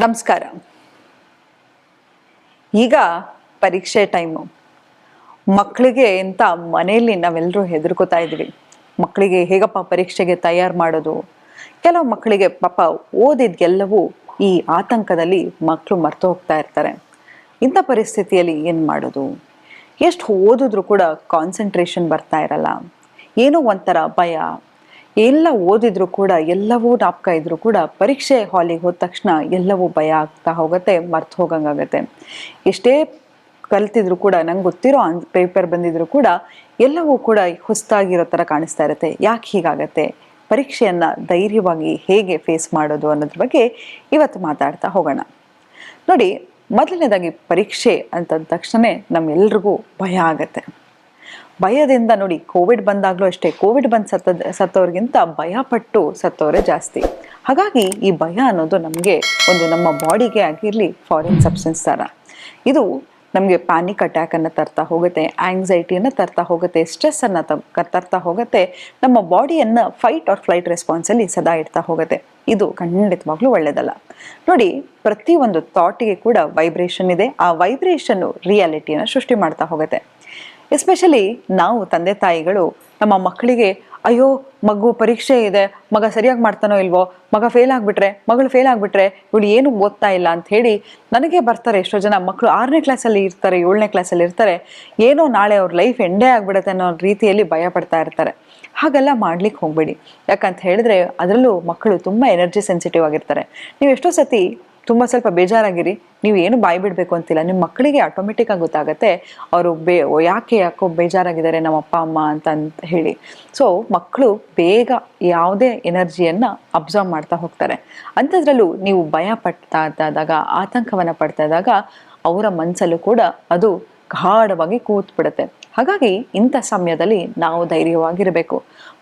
ನಮಸ್ಕಾರ. ಈಗ ಪರೀಕ್ಷೆ ಟೈಮು. ಮಕ್ಕಳಿಗೆ ಅಂತ ಮನೆಯಲ್ಲಿ ನಾವೆಲ್ಲರೂ ಹೆದರ್ಕೋತಾ ಇದ್ವಿ. ಮಕ್ಕಳಿಗೆ ಹೇಗಪ್ಪ ಪರೀಕ್ಷೆಗೆ ತಯಾರು ಮಾಡೋದು? ಕೆಲವು ಮಕ್ಕಳಿಗೆ ಪಾಪ ಓದಿದ್ದೆಲ್ಲವೂ ಈ ಆತಂಕದಲ್ಲಿ ಮಕ್ಕಳು ಮರ್ತು ಹೋಗ್ತಾ ಇರ್ತಾರೆ. ಇಂಥ ಪರಿಸ್ಥಿತಿಯಲ್ಲಿ ಏನು ಮಾಡೋದು? ಎಷ್ಟು ಓದಿದ್ರು ಕೂಡ ಕಾನ್ಸಂಟ್ರೇಷನ್ ಬರ್ತಾ ಇರಲ್ಲ. ಏನೋ ಒಂಥರ ಭಯ. ಎಲ್ಲ ಓದಿದ್ರು ಕೂಡ ಎಲ್ಲವೂ ಜ್ಞಾಪಕ ಇದ್ರು ಕೂಡ ಪರೀಕ್ಷೆ ಹಾಲಿಗೆ ಹೋದ ತಕ್ಷಣ ಎಲ್ಲವೂ ಭಯ ಆಗ್ತಾ ಹೋಗುತ್ತೆ, ಮರ್ತು ಹೋಗಂಗಾಗತ್ತೆ. ಎಷ್ಟೇ ಕಲ್ತಿದ್ರು ಕೂಡ ನಂಗೆ ಗೊತ್ತಿರೋ ಪೇಪರ್ ಬಂದಿದ್ರು ಕೂಡ ಎಲ್ಲವೂ ಕೂಡ ಹೊಸದಾಗಿರೋ ಥರ ಕಾಣಿಸ್ತಾ ಇರುತ್ತೆ. ಯಾಕೆ ಹೀಗಾಗತ್ತೆ? ಪರೀಕ್ಷೆಯನ್ನು ಧೈರ್ಯವಾಗಿ ಹೇಗೆ ಫೇಸ್ ಮಾಡೋದು ಅನ್ನೋದ್ರ ಬಗ್ಗೆ ಇವತ್ತು ಮಾತಾಡ್ತಾ ಹೋಗೋಣ. ನೋಡಿ, ಮೊದಲನೇದಾಗಿ ಪರೀಕ್ಷೆ ಅಂತಂದ ತಕ್ಷಣ ನಮ್ಮೆಲ್ರಿಗೂ ಭಯ ಆಗತ್ತೆ. ಭಯದಿಂದ ನೋಡಿ, ಕೋವಿಡ್ ಬಂದಾಗಲೂ ಅಷ್ಟೇ, ಕೋವಿಡ್ ಬಂದು ಸತ್ತವ್ರಿಗಿಂತ ಭಯಪಟ್ಟು ಸತ್ತವರೇ ಜಾಸ್ತಿ. ಹಾಗಾಗಿ ಈ ಭಯ ಅನ್ನೋದು ನಮಗೆ ನಮ್ಮ ಬಾಡಿಗೆ ಆಗಿರಲಿ ಫಾರಿನ್ ಸಬ್ಸ್ಟೆನ್ಸ್ ಥರ. ಇದು ನಮಗೆ ಪ್ಯಾನಿಕ್ ಅಟ್ಯಾಕನ್ನು ತರ್ತಾ ಹೋಗುತ್ತೆ, ಆಂಗ್ಸೈಟಿಯನ್ನು ತರ್ತಾ ಹೋಗುತ್ತೆ, ಸ್ಟ್ರೆಸ್ಸನ್ನು ತರ್ತಾ ಹೋಗುತ್ತೆ, ನಮ್ಮ ಬಾಡಿಯನ್ನು ಫೈಟ್ ಆರ್ ಫ್ಲೈಟ್ ರೆಸ್ಪಾನ್ಸಲ್ಲಿ ಸದಾ ಇಡ್ತಾ ಹೋಗುತ್ತೆ. ಇದು ಖಂಡಿತವಾಗ್ಲೂ ಒಳ್ಳೆಯದಲ್ಲ. ನೋಡಿ, ಪ್ರತಿಯೊಂದು ಥಾಟಿಗೆ ಕೂಡ ವೈಬ್ರೇಷನ್ ಇದೆ. ಆ ವೈಬ್ರೇಷನ್ನು ರಿಯಾಲಿಟಿಯನ್ನು ಸೃಷ್ಟಿ ಮಾಡ್ತಾ ಹೋಗುತ್ತೆ. ಎಸ್ಪೆಷಲಿ ನಾವು ತಂದೆ ತಾಯಿಗಳು ನಮ್ಮ ಮಕ್ಕಳಿಗೆ, ಅಯ್ಯೋ ಮಗು ಪರೀಕ್ಷೆ ಇದೆ, ಮಗ ಸರಿಯಾಗಿ ಮಾಡ್ತಾನೋ ಇಲ್ವೋ, ಮಗಳು ಫೇಲ್ ಆಗಿಬಿಟ್ರೆ ಇವಳು ಏನು ಓದ್ತಾ ಇಲ್ಲ ಅಂತ ಹೇಳಿ ನನಗೆ ಬರ್ತಾರೆ. ಎಷ್ಟೋ ಜನ ಮಕ್ಕಳು 6ನೇ ಕ್ಲಾಸಲ್ಲಿ ಇರ್ತಾರೆ, 7ನೇ ಕ್ಲಾಸಲ್ಲಿ ಇರ್ತಾರೆ, ಏನೋ ನಾಳೆ ಅವ್ರ ಲೈಫ್ ಎಂಡೇ ಆಗಿಬಿಡುತ್ತೆ ಅನ್ನೋ ರೀತಿಯಲ್ಲಿ ಭಯ ಪಡ್ತಾ ಇರ್ತಾರೆ. ಹಾಗೆಲ್ಲ ಮಾಡ್ಲಿಕ್ಕೆ ಹೋಗ್ಬೇಡಿ. ಯಾಕಂತ ಹೇಳಿದ್ರೆ ಅದರಲ್ಲೂ ಮಕ್ಕಳು ತುಂಬ ಎನರ್ಜಿ ಸೆನ್ಸಿಟಿವ್ ಆಗಿರ್ತಾರೆ. ನೀವು ಎಷ್ಟೋ ಸತಿ ಸ್ವಲ್ಪ ಬೇಜಾರಾಗಿರಿ, ನೀವು ಏನು ಬಾಯಿ ಬಿಡಬೇಕು ಅಂತಿಲ್ಲ, ನಿಮ್ಮ ಮಕ್ಕಳಿಗೆ ಆಟೋಮೆಟಿಕ್ ಆಗಿ ಗೊತ್ತಾಗತ್ತೆ ಅವರು ಯಾಕೋ ಬೇಜಾರಾಗಿದ್ದಾರೆ ನಮ್ಮ ಅಪ್ಪ ಅಮ್ಮ ಅಂತ ಹೇಳಿ. ಸೊ ಮಕ್ಕಳು ಬೇಗ ಯಾವುದೇ ಎನರ್ಜಿಯನ್ನು ಅಬ್ಸರ್ವ್ ಮಾಡ್ತಾ ಹೋಗ್ತಾರೆ. ಅಂಥದ್ರಲ್ಲೂ ನೀವು ಭಯ ಪಡ್ತಾ ಇದ್ದಾಗ, ಆತಂಕವನ್ನು ಪಡ್ತಾ ಇದ್ದಾಗ ಅವರ ಮನಸ್ಸಲ್ಲೂ ಕೂಡ ಅದು ಗಾಢವಾಗಿ ಕೂತ್ಬಿಡುತ್ತೆ. ಹಾಗಾಗಿ ಇಂಥ ಸಮಯದಲ್ಲಿ ನಾವು ಧೈರ್ಯವಾಗಿರಬೇಕು.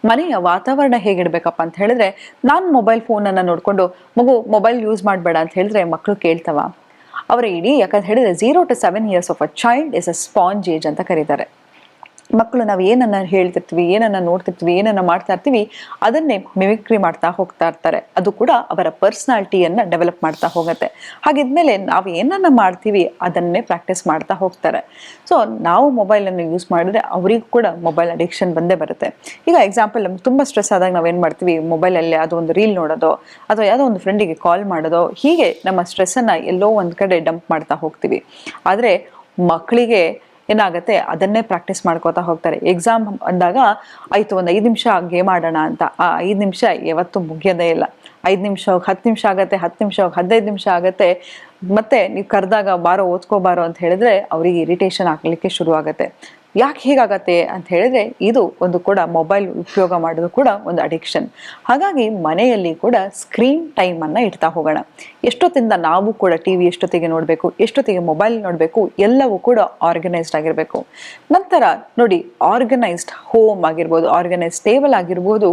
ಮನೆಯ ವಾತಾವರಣ ಹೇಗಿಡ್ಬೇಕಪ್ಪ ಅಂತ ಹೇಳಿದ್ರೆ, ನಾನು ಮೊಬೈಲ್ ಫೋನನ್ನು ನೋಡಿಕೊಂಡು ಮಗು ಮೊಬೈಲ್ ಯೂಸ್ ಮಾಡಬೇಡ ಅಂತ ಹೇಳಿದ್ರೆ ಮಕ್ಕಳು ಕೇಳ್ತವ? ಅವರ ಯಾಕಂತ ಹೇಳಿದ್ರೆ 0 to 7 years of a child is a sponge age ಅಂತ ಕರೀತಾರೆ. ಮಕ್ಕಳು ನಾವು ಏನನ್ನ ಹೇಳ್ತಿರ್ತೀವಿ, ಏನನ್ನ ನೋಡ್ತಿರ್ತೀವಿ, ಏನನ್ನ ಮಾಡ್ತಾ ಇರ್ತೀವಿ, ಅದನ್ನೇ ಮಿಮಿಕ್ರಿ ಮಾಡ್ತಾ ಹೋಗ್ತಾ ಇರ್ತಾರೆ. ಅದು ಕೂಡ ಅವರ ಪರ್ಸ್ನಾಲಿಟಿಯನ್ನು ಡೆವಲಪ್ ಮಾಡ್ತಾ ಹೋಗುತ್ತೆ. ಹಾಗಿದ್ಮೇಲೆ ನಾವು ಏನನ್ನ ಮಾಡ್ತೀವಿ ಅದನ್ನೇ ಪ್ರಾಕ್ಟೀಸ್ ಮಾಡ್ತಾ ಹೋಗ್ತಾರೆ. ಸೊ ನಾವು ಮೊಬೈಲನ್ನು ಯೂಸ್ ಮಾಡಿದ್ರೆ ಅವರಿಗೂ ಕೂಡ ಮೊಬೈಲ್ ಅಡಿಕ್ಷನ್ ಬಂದೇ ಬರುತ್ತೆ. ಈಗ ಎಕ್ಸಾಂಪಲ್, ನಮ್ಗೆ ತುಂಬ ಸ್ಟ್ರೆಸ್ ಆದಾಗ ನಾವೇನು ಮಾಡ್ತೀವಿ, ಮೊಬೈಲಲ್ಲಿ ಅದು ಒಂದು ರೀಲ್ ನೋಡೋದು ಅಥವಾ ಯಾವುದೋ ಒಂದು ಫ್ರೆಂಡಿಗೆ ಕಾಲ್ ಮಾಡೋದು, ಹೀಗೆ ನಮ್ಮ ಸ್ಟ್ರೆಸ್ಸನ್ನು ಎಲ್ಲೋ ಒಂದು ಕಡೆ ಡಂಪ್ ಮಾಡ್ತಾ ಹೋಗ್ತೀವಿ. ಆದರೆ ಮಕ್ಕಳಿಗೆ ಏನಾಗುತ್ತೆ, ಅದನ್ನೇ ಪ್ರಾಕ್ಟೀಸ್ ಮಾಡ್ಕೋತಾ ಹೋಗ್ತಾರೆ. ಎಕ್ಸಾಮ್ ಅಂದಾಗ ಆಯಿತು ಒಂದು 5 ನಿಮಿಷ ಗೇಮ್ ಆಡೋಣ ಅಂತ, ಆ 5 ನಿಮಿಷ ಯಾವತ್ತೂ ಮುಗಿಯೋದೇ ಇಲ್ಲ. 5 ನಿಮಿಷ 10 ನಿಮಿಷ ಆಗುತ್ತೆ, 10 ನಿಮಿಷ 15 ನಿಮಿಷ ಆಗುತ್ತೆ. ಮತ್ತೆ ನೀವು ಕರೆದಾಗ ಬಾರೋ ಓದ್ಕೋಬಾರೋ ಅಂತ ಹೇಳಿದ್ರೆ ಅವರಿಗೆ ಇರಿಟೇಷನ್ ಆಗಲಿಕ್ಕೆ ಶುರು ಆಗುತ್ತೆ. ಯಾಕೆ ಹೀಗಾಗತ್ತೆ ಅಂತ ಹೇಳಿದ್ರೆ ಇದು ಒಂದು ಕೂಡ ಮೊಬೈಲ್ ಉಪಯೋಗ ಮಾಡೋದು ಕೂಡ ಒಂದು ಅಡಿಕ್ಷನ್. ಹಾಗಾಗಿ ಮನೆಯಲ್ಲಿ ಕೂಡ ಸ್ಕ್ರೀನ್ ಟೈಮನ್ನು ಇಡ್ತಾ ಹೋಗೋಣ. ಎಷ್ಟೊತ್ತಿಂದ ನಾವು ಕೂಡ ಟಿ ವಿ ಎಷ್ಟೊತ್ತಿಗೆ ನೋಡಬೇಕು, ಎಷ್ಟೊತ್ತಿಗೆ ಮೊಬೈಲ್ ನೋಡಬೇಕು, ಎಲ್ಲವೂ ಕೂಡ ಆರ್ಗನೈಸ್ಡ್ ಆಗಿರಬೇಕು. ನಂತರ ನೋಡಿ, ಆರ್ಗನೈಸ್ಡ್ ಹೋಮ್ ಆಗಿರ್ಬೋದು, ಆರ್ಗನೈಸ್ಡ್ ಟೇಬಲ್ ಆಗಿರ್ಬೋದು,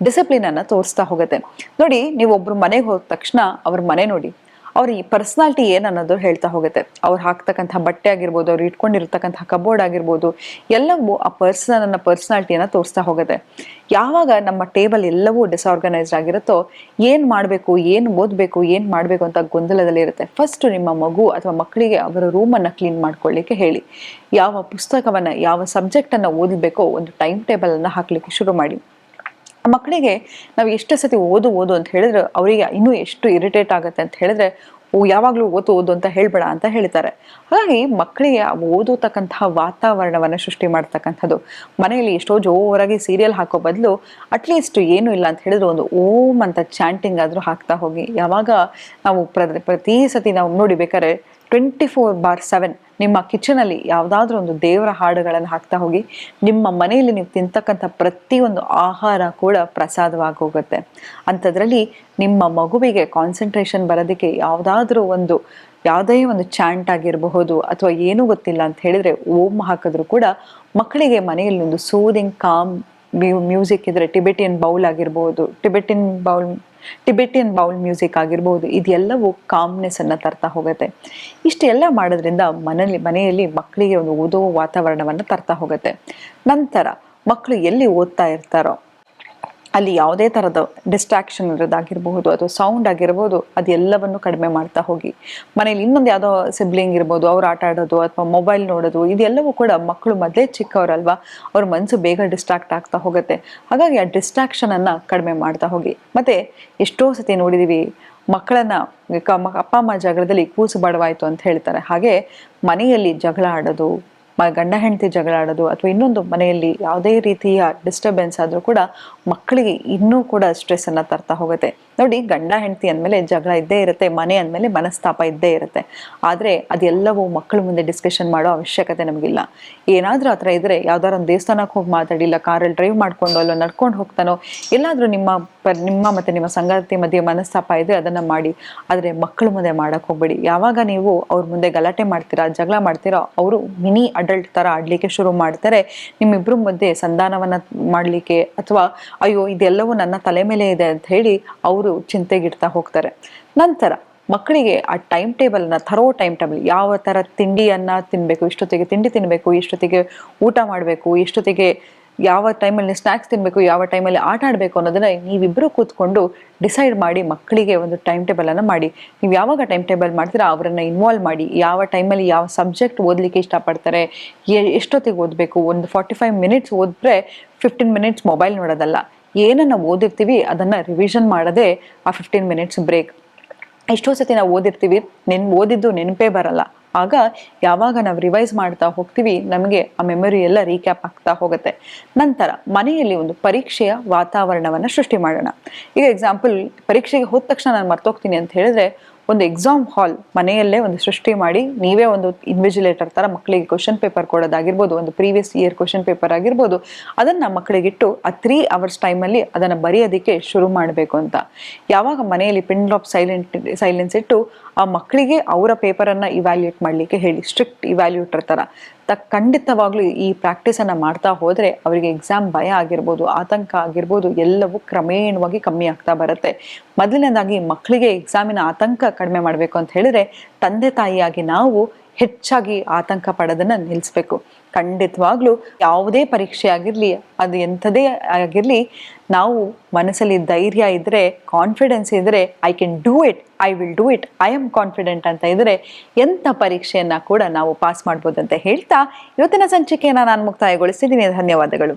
ಡಿಸಿಪ್ಲಿನನ್ನು ತೋರಿಸ್ತಾ ಹೋಗುತ್ತೆ. ನೋಡಿ, ನೀವೊಬ್ಬರು ಮನೆಗೆ ಹೋದ ತಕ್ಷಣ ಅವ್ರ ಮನೆ ನೋಡಿ, ಅವ್ರ ಈ ಪರ್ಸ್ನಾಲಿಟಿ ಏನನ್ನೋದು ಹೇಳ್ತಾ ಹೋಗುತ್ತೆ. ಅವ್ರು ಹಾಕ್ತಕ್ಕಂಥ ಬಟ್ಟೆ ಆಗಿರ್ಬೋದು, ಅವ್ರು ಇಟ್ಕೊಂಡಿರ್ತಕ್ಕಂಥ ಕಬೋರ್ಡ್ ಆಗಿರ್ಬೋದು, ಎಲ್ಲವೂ ಆ ಪರ್ಸ್ನಾಲಿಟಿಯನ್ನು ತೋರಿಸ್ತಾ ಹೋಗುತ್ತೆ. ಯಾವಾಗ ನಮ್ಮ ಟೇಬಲ್ ಎಲ್ಲವೂ ಡಿಸ್ಆರ್ಗನೈಸ್ಡ್ ಆಗಿರುತ್ತೋ, ಏನು ಮಾಡಬೇಕು, ಏನು ಓದಬೇಕು, ಏನು ಮಾಡಬೇಕು ಅಂತ ಗೊಂದಲದಲ್ಲಿರುತ್ತೆ. ಫಸ್ಟ್ ನಿಮ್ಮ ಮಗು ಅಥವಾ ಮಕ್ಕಳಿಗೆ ಅವರ ರೂಮನ್ನು ಕ್ಲೀನ್ ಮಾಡ್ಕೊಳ್ಳಿಕ್ಕೆ ಹೇಳಿ. ಯಾವ ಪುಸ್ತಕವನ್ನು, ಯಾವ ಸಬ್ಜೆಕ್ಟನ್ನು ಓದಬೇಕೋ ಒಂದು ಟೈಮ್ ಟೇಬಲನ್ನು ಹಾಕಲಿಕ್ಕೆ ಶುರು ಮಾಡಿ. ಮಕ್ಕಳಿಗೆ ನಾವು ಎಷ್ಟು ಸತಿ ಓದು ಅಂತ ಹೇಳಿದ್ರೆ ಅವರಿಗೆ ಇನ್ನೂ ಎಷ್ಟು ಇರಿಟೇಟ್ ಆಗುತ್ತೆ ಅಂತ ಹೇಳಿದ್ರೆ, ಯಾವಾಗಲೂ ಓದು ಅಂತ ಹೇಳ್ಬೇಡ ಅಂತ ಹೇಳ್ತಾರೆ. ಹಾಗಾಗಿ ಮಕ್ಕಳಿಗೆ ಓದತಕ್ಕಂತಹ ವಾತಾವರಣವನ್ನು ಸೃಷ್ಟಿ ಮಾಡ್ತಕ್ಕಂಥದ್ದು. ಮನೆಯಲ್ಲಿ ಎಷ್ಟೋ ಜೋರಾಗಿ ಸೀರಿಯಲ್ ಹಾಕೋ ಬದಲು ಅಟ್ಲೀಸ್ಟ್ ಏನು ಇಲ್ಲ ಅಂತ ಹೇಳಿದ್ರೆ ಒಂದು ಓಂ ಅಂತ ಚಾಂಟಿಂಗ್ ಆದರೂ ಹಾಕ್ತಾ ಹೋಗಿ. ಯಾವಾಗ ನಾವು ಪ್ರತಿ ಸತಿ ನಾವು ನೋಡಿ ಬೇಕಾದ್ರೆ 24/7 ನಿಮ್ಮ ಕಿಚನಲ್ಲಿ ಯಾವುದಾದ್ರೂ ಒಂದು ದೇವರ ಹಾಡುಗಳನ್ನು ಹಾಕ್ತಾ ಹೋಗಿ. ನಿಮ್ಮ ಮನೆಯಲ್ಲಿ ನೀವು ತಿಂತಕ್ಕಂಥ ಪ್ರತಿಯೊಂದು ಆಹಾರ ಕೂಡ ಪ್ರಸಾದವಾಗಿ ಹೋಗುತ್ತೆ. ಅಂಥದ್ರಲ್ಲಿ ನಿಮ್ಮ ಮಗುವಿಗೆ ಕಾನ್ಸಂಟ್ರೇಷನ್ ಬರೋದಕ್ಕೆ ಯಾವುದೇ ಒಂದು ಚಾಂಟ್ ಆಗಿರಬಹುದು ಅಥವಾ ಏನೂ ಗೊತ್ತಿಲ್ಲ ಅಂತ ಹೇಳಿದ್ರೆ ಓಂ ಹಾಕಿದ್ರು ಕೂಡ ಮಕ್ಕಳಿಗೆ ಮನೆಯಲ್ಲಿ ಒಂದು ಸೂದಿಂಗ್ ಕಾಮ್ ಮ್ಯೂಸಿಕ್ ಇದ್ರೆ, ಟಿಬೆಟಿಯನ್ ಬೌಲ್ ಮ್ಯೂಸಿಕ್ ಆಗಿರ್ಬೋದು, ಇದೆಲ್ಲವೂ ಕಾಮ್ನೆಸ್ ಅನ್ನು ತರ್ತಾ ಹೋಗುತ್ತೆ. ಇಷ್ಟೆಲ್ಲ ಮಾಡೋದ್ರಿಂದ ಮನೆಯಲ್ಲಿ ಮಕ್ಕಳಿಗೆ ಒಂದು ಓದುವ ವಾತಾವರಣವನ್ನು ತರ್ತಾ ಹೋಗುತ್ತೆ. ನಂತರ ಮಕ್ಕಳು ಎಲ್ಲಿ ಓದ್ತಾ ಇರ್ತಾರೋ ಅಲ್ಲಿ ಯಾವುದೇ ಥರದ ಡಿಸ್ಟ್ರಾಕ್ಷನ್ ಇರೋದಾಗಿರ್ಬಹುದು ಅಥವಾ ಸೌಂಡ್ ಆಗಿರ್ಬೋದು ಅದೆಲ್ಲವನ್ನು ಕಡಿಮೆ ಮಾಡ್ತಾ ಹೋಗಿ. ಮನೇಲಿ ಇನ್ನೊಂದು ಯಾವುದೋ ಸಿಬ್ಲಿಂಗ್ ಇರ್ಬೋದು, ಅವ್ರು ಆಟ ಆಡೋದು ಅಥವಾ ಮೊಬೈಲ್ ನೋಡೋದು, ಇದೆಲ್ಲವೂ ಕೂಡ ಮಕ್ಕಳು ಮೊದಲೇ ಚಿಕ್ಕವರಲ್ವಾ, ಅವ್ರ ಮನಸ್ಸು ಬೇಗ ಡಿಸ್ಟ್ರಾಕ್ಟ್ ಆಗ್ತಾ ಹೋಗುತ್ತೆ. ಹಾಗಾಗಿ ಆ ಡಿಸ್ಟ್ರಾಕ್ಷನನ್ನು ಕಡಿಮೆ ಮಾಡ್ತಾ ಹೋಗಿ. ಮತ್ತು ಎಷ್ಟೋ ಸತಿ ನೋಡಿದ್ದೀವಿ ಮಕ್ಕಳನ್ನು ಅಪ್ಪ ಅಮ್ಮ ಜಗಳದಲ್ಲಿ ಕೂಸು ಬಡವಾಯಿತು ಅಂತ ಹೇಳ್ತಾರೆ. ಹಾಗೆ ಮನೆಯಲ್ಲಿ ಜಗಳ ಆಡೋದು, ಗಂಡ ಹೆಂಡತಿ ಜಗಳ ಆಡೋದು ಅಥವಾ ಇನ್ನೊಂದು ಮನೆಯಲ್ಲಿ ಯಾವುದೇ ರೀತಿಯ ಡಿಸ್ಟರ್ಬೆನ್ಸ್ ಆದರೂ ಕೂಡ ಮಕ್ಕಳಿಗೆ ಇನ್ನೂ ಕೂಡ ಸ್ಟ್ರೆಸ್ಸನ್ನು ತರ್ತಾ ಹೋಗುತ್ತೆ. ನೋಡಿ, ಗಂಡ ಹೆಂಡತಿ ಅಂದಮೇಲೆ ಜಗಳ ಇದ್ದೇ ಇರುತ್ತೆ, ಮನೆ ಅಂದಮೇಲೆ ಮನಸ್ತಾಪ ಇದ್ದೇ ಇರುತ್ತೆ. ಆದರೆ ಅದೆಲ್ಲವೂ ಮಕ್ಕಳ ಮುಂದೆ ಡಿಸ್ಕಷನ್ ಮಾಡೋ ಅವಶ್ಯಕತೆ ನಮಗಿಲ್ಲ. ಏನಾದರೂ ಆ ಥರ ಇದ್ದರೆ ಯಾವ್ದಾದ್ರು ಒಂದು ದೇವಸ್ಥಾನಕ್ಕೆ ಹೋಗಿ ಮಾತಾಡಿಲ್ಲ, ಕಾರಲ್ಲಿ ಡ್ರೈವ್ ಮಾಡ್ಕೊಂಡು ಅಲ್ಲೋ ನಡ್ಕೊಂಡು ಹೋಗ್ತಾನೋ, ಎಲ್ಲಾದರೂ ನಿಮ್ಮ ಮತ್ತು ನಿಮ್ಮ ಸಂಗಾತಿ ಮಧ್ಯೆ ಮನಸ್ತಾಪ ಇದೆ ಅದನ್ನು ಮಾಡಿ. ಆದರೆ ಮಕ್ಕಳ ಮುಂದೆ ಮಾಡೋಕ್ಕೆ ಹೋಗ್ಬೇಡಿ. ಯಾವಾಗ ನೀವು ಅವ್ರ ಮುಂದೆ ಗಲಾಟೆ ಮಾಡ್ತೀರಾ, ಜಗಳ ಮಾಡ್ತೀರಾ, ಅವರು ಮಿನಿ ಅಡಲ್ಟ್ ಥರ ಆಡಲಿಕ್ಕೆ ಶುರು ಮಾಡ್ತಾರೆ. ನಿಮ್ಮಿಬ್ಬರ ಮಧ್ಯೆ ಸಂಧಾನವನ್ನು ಮಾಡಲಿಕ್ಕೆ ಅಥವಾ ಅಯ್ಯೋ ಇದೆಲ್ಲವೂ ನನ್ನ ತಲೆ ಮೇಲೆ ಇದೆ ಅಂತ ಹೇಳಿ ಅವರು ಚಿಂತೆಗಿಡ್ತಾ ಹೋಗ್ತಾರೆ. ನಂತರ ಮಕ್ಕಳಿಗೆ ಆ ಟೈಮ್ ಟೇಬಲ್ನ ಟೈಮ್ ಟೇಬಲ್, ಯಾವ ಥರ ತಿಂಡಿಯನ್ನು ತಿನ್ನಬೇಕು, ಇಷ್ಟೊತ್ತಿಗೆ ತಿಂಡಿ ತಿನ್ನಬೇಕು, ಇಷ್ಟೊತ್ತಿಗೆ ಊಟ ಮಾಡಬೇಕು, ಇಷ್ಟೊತ್ತಿಗೆ ಯಾವ ಟೈಮಲ್ಲಿ ಸ್ನ್ಯಾಕ್ಸ್ ತಿನ್ನಬೇಕು, ಯಾವ ಟೈಮಲ್ಲಿ ಆಟ ಆಡಬೇಕು ಅನ್ನೋದನ್ನು ನೀವಿಬ್ಬರು ಕೂತ್ಕೊಂಡು ಡಿಸೈಡ್ ಮಾಡಿ ಮಕ್ಕಳಿಗೆ ಒಂದು ಟೈಮ್ ಟೇಬಲನ್ನು ಮಾಡಿ. ನೀವು ಯಾವಾಗ ಟೈಮ್ ಟೇಬಲ್ ಮಾಡ್ತೀರಾ ಅವರನ್ನು ಇನ್ವಾಲ್ವ್ ಮಾಡಿ. ಯಾವ ಟೈಮಲ್ಲಿ ಯಾವ ಸಬ್ಜೆಕ್ಟ್ ಓದಲಿಕ್ಕೆ ಇಷ್ಟಪಡ್ತಾರೆ, ಎಷ್ಟೊತ್ತಿಗೆ ಓದಬೇಕು, ಒಂದು 45 ಮಿನಿಟ್ಸ್ ಓದಿದ್ರೆ 15 ಮಿನಿಟ್ಸ್ ಮೊಬೈಲ್ ನೋಡೋದಲ್ಲ. ಏನನ್ನು ಓದಿರ್ತೀವಿ ಅದನ್ನು ರಿವಿಷನ್ ಮಾಡೋದೇ ಆ 15 ಮಿನಿಟ್ಸ್ ಬ್ರೇಕ್. ಎಷ್ಟೋ ಸತಿ ನಾವು ಓದಿರ್ತೀವಿ, ಓದಿದ್ದು ನೆನಪೇ ಬರಲ್ಲ. ಆಗ ಯಾವಾಗ ನಾವು ರಿವೈಸ್ ಮಾಡ್ತಾ ಹೋಗ್ತೀವಿ ನಮಗೆ ಆ ಮೆಮೊರಿ ಎಲ್ಲ ರೀಕ್ಯಾಪ್ ಆಗ್ತಾ ಹೋಗುತ್ತೆ. ನಂತರ ಮನೆಯಲ್ಲಿ ಒಂದು ಪರೀಕ್ಷೆಯ ವಾತಾವರಣವನ್ನು ಸೃಷ್ಟಿ ಮಾಡೋಣ. ಈಗ ಎಕ್ಸಾಂಪಲ್, ಪರೀಕ್ಷೆಗೆ ಹೋದ ತಕ್ಷಣ ನಾನು ಮರ್ತೋಗ್ತೀನಿ ಅಂತ ಹೇಳಿದ್ರೆ ಒಂದು ಎಕ್ಸಾಮ್ ಹಾಲ್ ಮನೆಯಲ್ಲೇ ಒಂದು ಸೃಷ್ಟಿ ಮಾಡಿ ನೀವೇ ಒಂದು ಇನ್ವಿಜಿಲೇಟರ್ ಥರ ಮಕ್ಕಳಿಗೆ ಕ್ವಶನ್ ಪೇಪರ್ ಕೊಡೋದಾಗಿರ್ಬೋದು, ಒಂದು ಪ್ರೀವಿಯಸ್ ಇಯರ್ ಕ್ವಶನ್ ಪೇಪರ್ ಆಗಿರ್ಬೋದು, ಅದನ್ನು ಮಕ್ಕಳಿಗಿಟ್ಟು ಆ 3 hours ಟೈಮಲ್ಲಿ ಅದನ್ನು ಬರೆಯೋದಕ್ಕೆ ಶುರು ಮಾಡಬೇಕು ಅಂತ. ಯಾವಾಗ ಮನೆಯಲ್ಲಿ ಪಿನ್ ಡ್ರಾಪ್ ಸೈಲೆನ್ಸ್ ಇಟ್ಟು ಆ ಮಕ್ಕಳಿಗೆ ಅವರ ಪೇಪರನ್ನು ಇವ್ಯಾಲ್ಯೂಯೇಟ್ ಮಾಡಲಿಕ್ಕೆ ಹೇಳಿ, ಸ್ಟ್ರಿಕ್ಟ್ ಇವ್ಯಾಲ್ಯೂಟರ್ ಥರ ಖಂಡಿತವಾಗ್ಲೂ ಈ ಪ್ರಾಕ್ಟೀಸನ್ನು ಮಾಡ್ತಾ ಹೋದರೆ ಅವರಿಗೆ ಎಕ್ಸಾಮ್ ಭಯ ಆಗಿರ್ಬೋದು, ಆತಂಕ ಆಗಿರ್ಬೋದು, ಎಲ್ಲವೂ ಕ್ರಮೇಣವಾಗಿ ಕಮ್ಮಿ ಆಗ್ತಾ ಬರುತ್ತೆ. ಮೊದಲನೇದಾಗಿ ಮಕ್ಕಳಿಗೆ ಎಕ್ಸಾಮಿನ ಆತಂಕ ಕಡಿಮೆ ಮಾಡಬೇಕು ಅಂತ ಹೇಳಿದ್ರೆ ತಂದೆ ತಾಯಿಯಾಗಿ ನಾವು ಹೆಚ್ಚಾಗಿ ಆತಂಕ ಪಡೋದನ್ನು ನಿಲ್ಲಿಸ್ಬೇಕು. ಖಂಡಿತವಾಗ್ಲೂ ಯಾವುದೇ ಪರೀಕ್ಷೆ ಆಗಿರಲಿ, ಅದು ಎಂಥದೇ ಆಗಿರಲಿ, ನಾವು ಮನಸ್ಸಲ್ಲಿ ಧೈರ್ಯ ಇದ್ದರೆ, ಕಾನ್ಫಿಡೆನ್ಸ್ ಇದ್ದರೆ, I can do it, I will do it, I am confident ಅಂತ ಇದ್ದರೆ ಎಂಥ ಪರೀಕ್ಷೆಯನ್ನು ಕೂಡ ನಾವು ಪಾಸ್ ಮಾಡ್ಬೋದು ಅಂತ ಹೇಳ್ತಾ ಇವತ್ತಿನ ಸಂಚಿಕೆಯನ್ನು ನಾನು ಮುಕ್ತಾಯಗೊಳಿಸ್ತಿದ್ದೀನಿ. ಧನ್ಯವಾದಗಳು.